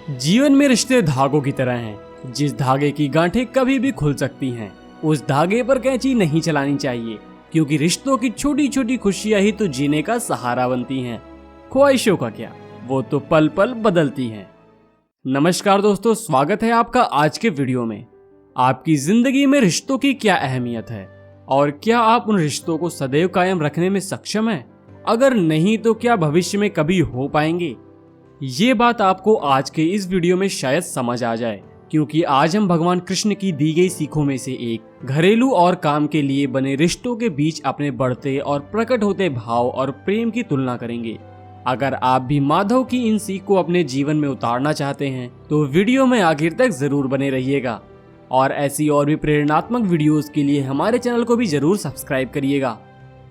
जीवन में रिश्ते धागों की तरह हैं। जिस धागे की गांठें कभी भी खुल सकती हैं, उस धागे पर कैंची नहीं चलानी चाहिए, क्योंकि रिश्तों की छोटी छोटी खुशियां ही तो जीने का सहारा बनती हैं। ख्वाहिशों का क्या, वो तो पल पल बदलती हैं। नमस्कार दोस्तों, स्वागत है आपका आज के वीडियो में। आपकी जिंदगी में रिश्तों की क्या अहमियत है और क्या आप उन रिश्तों को सदैव कायम रखने में सक्षम हैं? अगर नहीं तो क्या भविष्य में कभी हो पाएंगे? ये बात आपको आज के इस वीडियो में शायद समझ आ जाए, क्योंकि आज हम भगवान कृष्ण की दी गई सीखों में से एक घरेलू और काम के लिए बने रिश्तों के बीच अपने बढ़ते और प्रकट होते भाव और प्रेम की तुलना करेंगे। अगर आप भी माधव की इन सीख को अपने जीवन में उतारना चाहते हैं तो वीडियो में आखिर तक जरूर बने रहिएगा और ऐसी और भी प्रेरणात्मक वीडियोस के लिए हमारे चैनल को भी जरूर सब्सक्राइब करिएगा।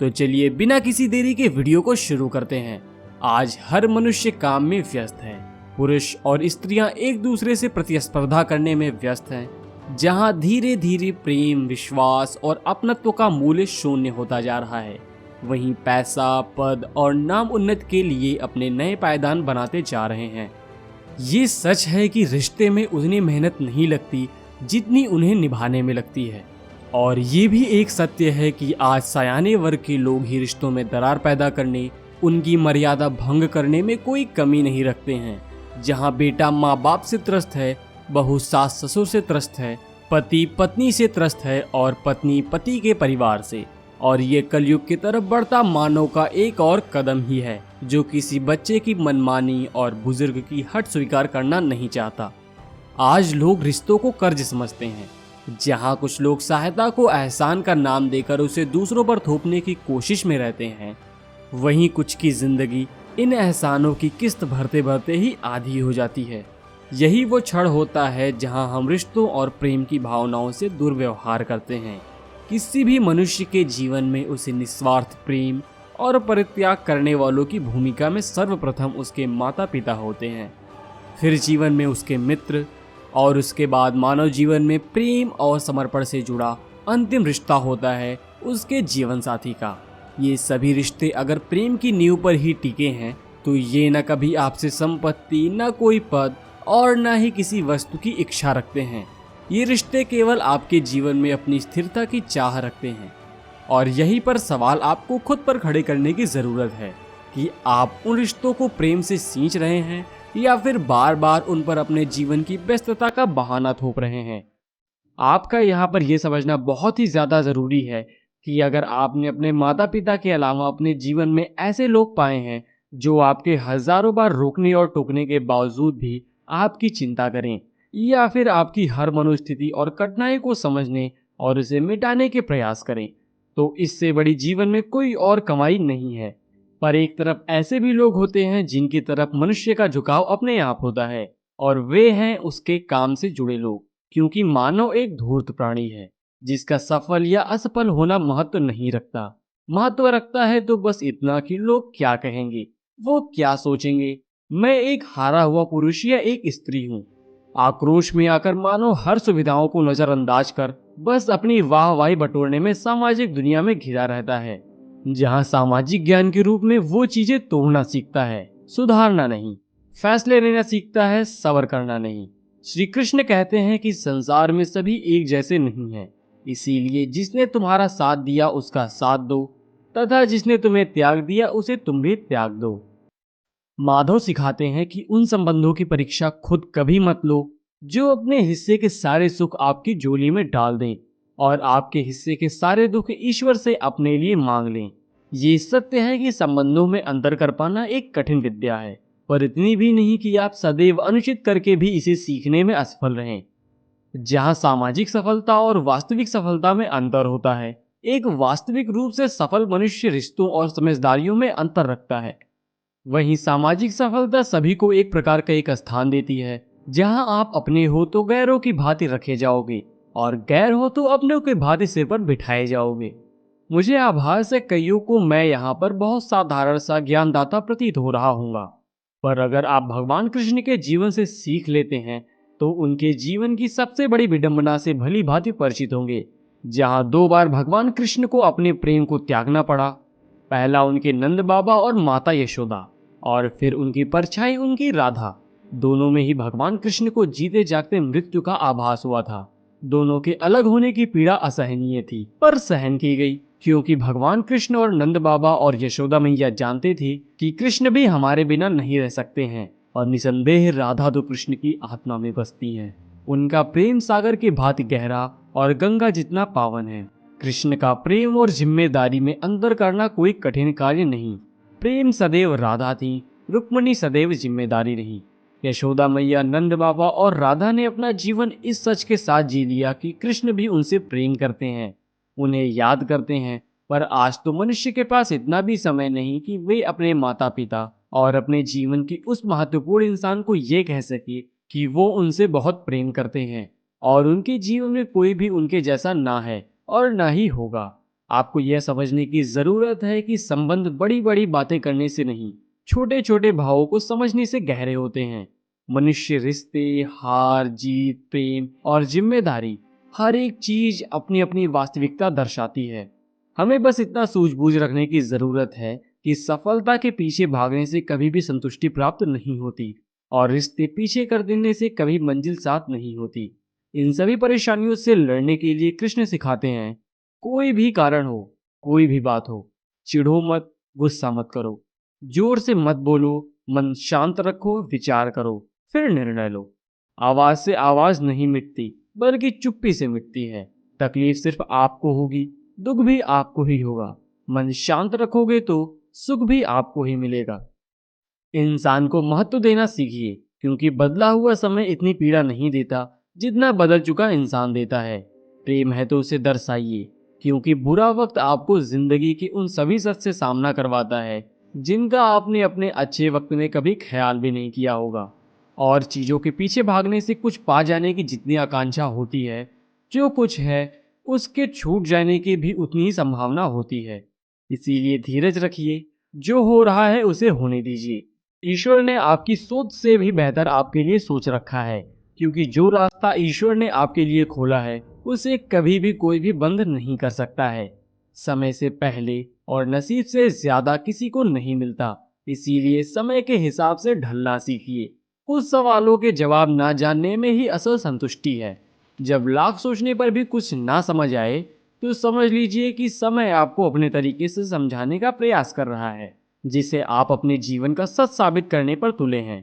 तो चलिए बिना किसी देरी के वीडियो को शुरू करते हैं। आज हर मनुष्य काम में व्यस्त है। पुरुष और स्त्रियां एक दूसरे से प्रतिस्पर्धा करने में व्यस्त हैं, जहां धीरे धीरे प्रेम, विश्वास और अपनत्व का मूल्य शून्य होता जा रहा है। वहीं पैसा, पद और नाम उन्नति के लिए अपने नए पायदान बनाते जा रहे हैं। ये सच है कि रिश्ते में उतनी मेहनत नहीं लगती जितनी उन्हें निभाने में लगती है। और ये भी एक सत्य है कि आज सयाने वर्ग के लोग ही रिश्तों में दरार पैदा करने, उनकी मर्यादा भंग करने में कोई कमी नहीं रखते हैं। जहां बेटा माँ बाप से त्रस्त है, बहू सास ससुर से त्रस्त है, पति पत्नी से त्रस्त है और पत्नी पति के परिवार से। और ये कलयुग की तरफ बढ़ता मानव का एक और कदम ही है, जो किसी बच्चे की मनमानी और बुजुर्ग की हट स्वीकार करना नहीं चाहता। आज लोग रिश्तों को कर्ज समझते हैं। जहां कुछ लोग सहायता को एहसान का नाम देकर उसे दूसरों पर थोपने की कोशिश में रहते हैं, वहीं कुछ की जिंदगी इन एहसानों की किस्त भरते भरते ही आधी हो जाती है। यही वो क्षण होता है जहां हम रिश्तों और प्रेम की भावनाओं से दुर्व्यवहार करते हैं। किसी भी मनुष्य के जीवन में उसे निस्वार्थ प्रेम और परित्याग करने वालों की भूमिका में सर्वप्रथम उसके माता पिता होते हैं, फिर जीवन में उसके मित्र और उसके बाद मानव जीवन में प्रेम और समर्पण से जुड़ा अंतिम रिश्ता होता है उसके जीवन साथी का। ये सभी रिश्ते अगर प्रेम की नींव पर ही टिके हैं तो ये न कभी आपसे संपत्ति, न कोई पद और न ही किसी वस्तु की इच्छा रखते हैं। ये रिश्ते केवल आपके जीवन में अपनी स्थिरता की चाह रखते हैं। और यहीं पर सवाल आपको खुद पर खड़े करने की जरूरत है कि आप उन रिश्तों को प्रेम से सींच रहे हैं या फिर बार बार उन पर अपने जीवन की व्यस्तता का बहाना थोप रहे हैं। आपका यहाँ पर यह समझना बहुत ही ज्यादा जरूरी है कि अगर आपने अपने माता पिता के अलावा अपने जीवन में ऐसे लोग पाए हैं जो आपके हजारों बार रोकने और टोकने के बावजूद भी आपकी चिंता करें, या फिर आपकी हर मनोस्थिति और कठिनाई को समझने और उसे मिटाने के प्रयास करें, तो इससे बड़ी जीवन में कोई और कमाई नहीं है। पर एक तरफ ऐसे भी लोग होते हैं जिनकी तरफ मनुष्य का झुकाव अपने आप होता है, और वे हैं उसके काम से जुड़े लोग। क्योंकि मानव एक धूर्त प्राणी है जिसका सफल या असफल होना महत्व नहीं रखता। महत्व रखता है तो बस इतना कि लोग क्या कहेंगे, वो क्या सोचेंगे, मैं एक हारा हुआ पुरुष या एक स्त्री हूँ। आक्रोश में आकर मानव हर सुविधाओं को नजरअंदाज कर बस अपनी वाहवाही बटोरने में सामाजिक दुनिया में घिरा रहता है, जहाँ सामाजिक ज्ञान के रूप में वो चीजें तोड़ना सीखता है, सुधारना नहीं। फैसले लेना सीखता है, सब्र करना नहीं। श्री कृष्ण कहते हैं कि संसार में सभी एक जैसे नहीं हैं, इसीलिए जिसने तुम्हारा साथ दिया उसका साथ दो, तथा जिसने तुम्हें त्याग दिया उसे तुम भी त्याग दो। माधव सिखाते हैं कि उन संबंधों की परीक्षा खुद कभी मत लो जो अपने हिस्से के सारे सुख आपकी झोली में डाल दें और आपके हिस्से के सारे दुख ईश्वर से अपने लिए मांग लें। ये सत्य है कि संबंधों में अंतर कर पाना एक कठिन विद्या है, पर इतनी भी नहीं कि आप सदैव अनुचित करके भी इसे सीखने में असफल रहें। जहां सामाजिक सफलता और वास्तविक सफलता में अंतर होता है, एक वास्तविक रूप से सफल मनुष्य रिश्तों और समझदारियों में अंतर रखता है। वहीं सामाजिक सफलता सभी को एक प्रकार का एक स्थान देती है, जहां आप अपने हो तो गैरों की भांति रखे जाओगे और गैर हो तो अपनों के भांति सिर पर बिठाए जाओगे। मुझे आभास है कईयों को मैं यहाँ पर बहुत साधारण सा ज्ञानदाता प्रतीत हो रहा हूँगा, पर अगर आप भगवान कृष्ण के जीवन से सीख लेते हैं तो उनके जीवन की सबसे बड़ी विडंबना से भली भांति परिचित होंगे, जहाँ 2 बार भगवान कृष्ण को अपने प्रेम को त्यागना पड़ा। पहला उनके नंद बाबा और माता यशोदा, और फिर उनकी परछाई उनकी राधा। दोनों में ही भगवान कृष्ण को जीते जागते मृत्यु का आभास हुआ था। दोनों के अलग होने की पीड़ा असहनीय थी, पर सहन की गई, क्योंकि भगवान कृष्ण और नंद बाबा और यशोदा मैया जानते थे कि कृष्ण भी हमारे बिना नहीं रह सकते हैं, और निसंदेह राधा तो कृष्ण की आत्मा में बसती है। उनका प्रेम सागर के भांति गहरा और गंगा जितना पावन है। कृष्ण का प्रेम और जिम्मेदारी में अंतर करना कोई कठिन कार्य नहीं। प्रेम सदैव राधा थी, रुक्मणी सदैव जिम्मेदारी रही। यशोदा मैया, नंद बाबा और राधा ने अपना जीवन इस सच के साथ जी लिया कि कृष्ण भी उनसे प्रेम करते हैं, उन्हें याद करते हैं। पर आज तो मनुष्य के पास इतना भी समय नहीं कि वे अपने माता पिता और अपने जीवन की उस महत्वपूर्ण इंसान को ये कह सके कि वो उनसे बहुत प्रेम करते हैं, और उनके जीवन में कोई भी उनके जैसा ना है और ना ही होगा। आपको यह समझने की जरूरत है कि संबंध बड़ी बड़ी बातें करने से नहीं, छोटे छोटे भावों को समझने से गहरे होते हैं। मनुष्य रिश्ते, हार जीत, प्रेम और जिम्मेदारी, हर एक चीज अपनी अपनी वास्तविकता दर्शाती है। हमें बस इतना सूझबूझ रखने की जरूरत है कि सफलता के पीछे भागने से कभी भी संतुष्टि प्राप्त नहीं होती, और रिश्ते पीछे कर देने से कभी मंजिल साथ नहीं होती। इन सभी परेशानियों से लड़ने के लिए कृष्ण सिखाते हैं, कोई भी कारण हो, कोई भी बात हो, चिढ़ो मत, गुस्सा मत करो, जोर से मत बोलो, मन शांत रखो, विचार करो, फिर निर्णय लो। आवाज से आवाज नहीं मिटती, बल्कि चुप्पी से मिटती है। तकलीफ सिर्फ आपको होगी, दुख भी आपको ही होगा। मन शांत रखोगे तो सुख भी आपको ही मिलेगा। इंसान को महत्व देना सीखिए, क्योंकि बदला हुआ समय इतनी पीड़ा नहीं देता जितना बदल चुका इंसान देता है। प्रेम है तो उसे दर्शाइए, क्योंकि बुरा वक्त आपको जिंदगी के उन सभी सच से सामना करवाता है जिनका आपने अपने अच्छे वक्त में कभी ख्याल भी नहीं किया होगा। और चीजों के पीछे भागने से कुछ पा जाने की जितनी आकांक्षा होती है, जो कुछ है उसके छूट जाने की भी उतनी ही संभावना होती है। इसीलिए धीरज रखिए, जो हो रहा है उसे होने दीजिए। ईश्वर ने आपकी सोच से भी बेहतर आपके लिए सोच रखा है, क्योंकि जो रास्ता ईश्वर ने आपके लिए खोला है उसे कभी भी कोई भी बंद नहीं कर सकता है। समय से पहले और नसीब से ज्यादा किसी को नहीं मिलता, इसीलिए समय के हिसाब से ढलना सीखिए। कुछ सवालों के जवाब ना जानने में ही असल संतुष्टि है। जब लाख सोचने पर भी कुछ ना समझ आए, तो समझ लीजिए कि समय आपको अपने तरीके से समझाने का प्रयास कर रहा है, जिसे आप अपने जीवन का सच साबित करने पर तुले हैं।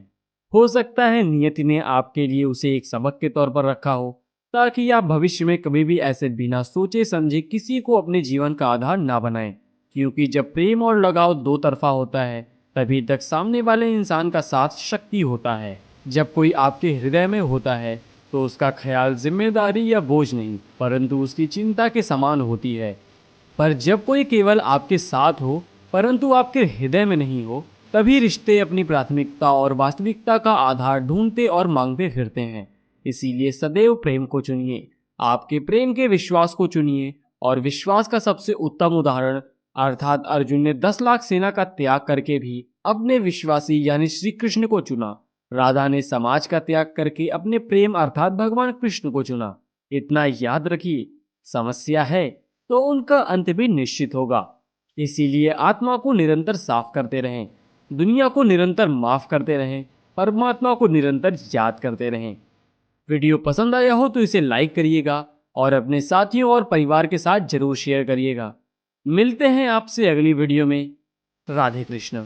हो सकता है नियति ने आपके लिए उसे एक सबक के तौर पर रखा हो, ताकि आप भविष्य में कभी भी ऐसे बिना सोचे समझे किसी को अपने जीवन का आधार ना बनाएं। क्योंकि जब प्रेम और लगाव दो तरफा होता है, तभी तक सामने वाले इंसान का साथ शक्ति होता है। जब कोई आपके हृदय में होता है, तो उसका ख्याल जिम्मेदारी या बोझ नहीं, परंतु उसकी चिंता के समान होती है। पर जब कोई केवल आपके साथ हो, परंतु आपके हृदय में नहीं हो, तभी रिश्ते अपनी प्राथमिकता और वास्तविकता का आधार ढूंढते और मांगते फिरते हैं। इसीलिए सदैव प्रेम को चुनिए, आपके प्रेम के विश्वास को चुनिए। और विश्वास का सबसे उत्तम उदाहरण अर्थात अर्जुन ने 10 लाख सेना का त्याग करके भी अपने विश्वासी यानी श्री कृष्ण को चुना। राधा ने समाज का त्याग करके अपने प्रेम अर्थात भगवान कृष्ण को चुना। इतना याद रखिए, समस्या है तो उनका अंत भी निश्चित होगा। इसीलिए आत्मा को निरंतर साफ करते रहें, दुनिया को निरंतर माफ करते रहें, परमात्मा को निरंतर याद करते रहें। वीडियो पसंद आया हो तो इसे लाइक करिएगा और अपने साथियों और परिवार के साथ जरूर शेयर करिएगा। मिलते हैं आपसे अगली वीडियो में। राधे कृष्ण।